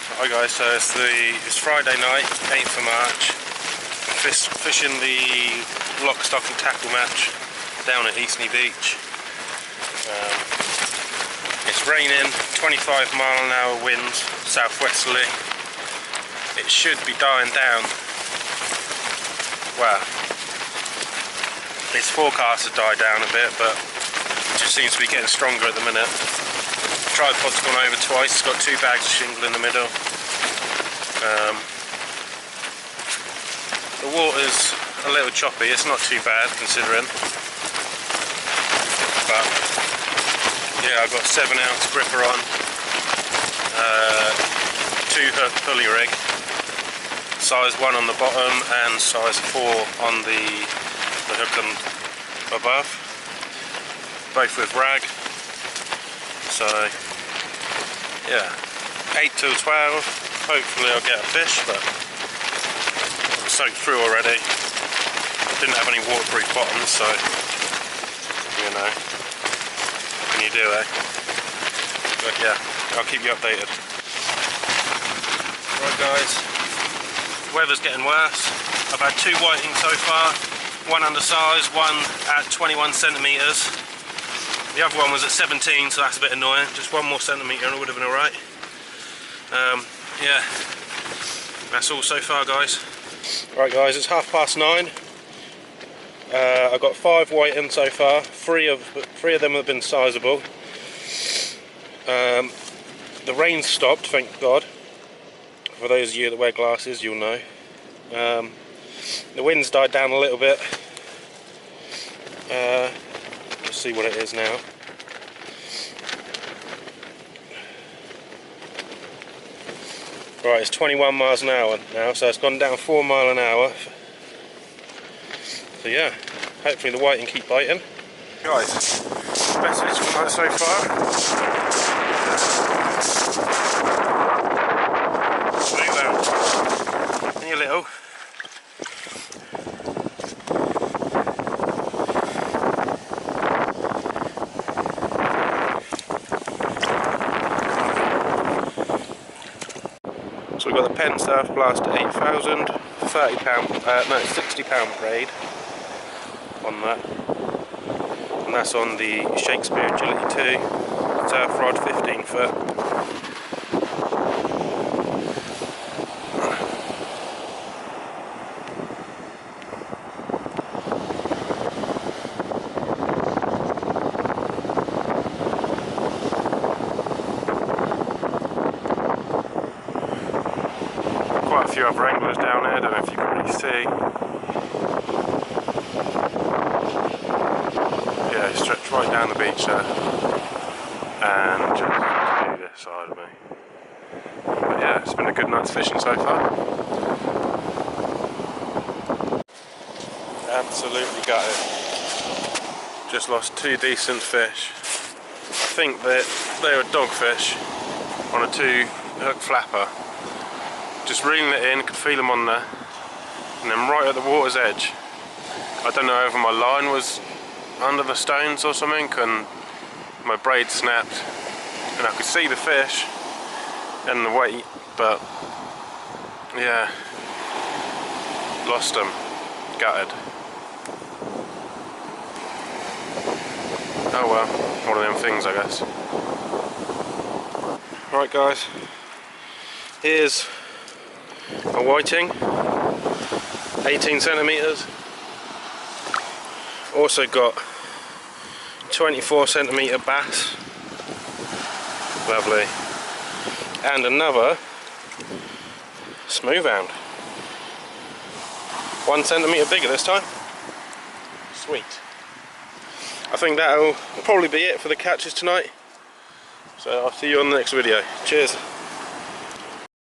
Hi guys, so it's Friday night, 8th of March. Fishing the lock, stock and tackle match down at Eastney Beach. It's raining, 25 mph winds, southwesterly. It should be dying down. Well, it's forecast to die down a bit, but it just seems to be getting stronger at the minute. The tripod's gone over twice, it's got 2 bags of shingle in the middle. The water's a little choppy, it's not too bad considering. But yeah, I've got 7-ounce gripper on, 2-hook pulley rig, size 1 on the bottom and size 4 on the hook and above, both with rag. So yeah, 8 till 12, hopefully I'll get a fish, but I'm soaked through already. Didn't have any waterproof bottoms, so you know, what can you do, eh? But yeah, I'll keep you updated. Right guys, weather's getting worse. I've had 2 whitings so far, one undersized, one at 21 centimetres. The other one was at 17, so that's a bit annoying. Just 1 more centimetre and it would have been alright. Yeah, that's all so far guys. Right guys, it's 9:30. I've got 5 whitings so far. Three of them have been sizable. The rain stopped, thank God. For those of you that wear glasses, you'll know. The wind's died down a little bit. Let's see what it is now. Right, it's 21 miles an hour now, so it's gone down 4 miles an hour. So yeah, hopefully the whiting keep biting. Guys, best fish of the night so far. Move out. And you little. So we've got the Penn Surf Blast 8000, £60 braid on that, and that's on the Shakespeare Agility 2 surf rod, 15 foot. Quite a few other anglers down there, I don't know if you can really see. Yeah, he stretched right down the beach there and just to this side of me. But yeah, it's been a good night's fishing so far. Absolutely gutted. Just lost 2 decent fish. I think that they were dogfish on a 2-hook flapper. Just reeling it in, could feel them on there, and then right at the water's edge, I don't know whether my line was under the stones or something, and my braid snapped, and I could see the fish and the weight, but yeah, lost them, gutted. Oh well, one of them things I guess. Right guys, here's a whiting, 18 centimetres. Also got 24 centimetre bass, lovely, and another smooth hound, 1 centimetre bigger this time. Sweet. I think that'll probably be it for the catches tonight, so I'll see you on the next video. Cheers.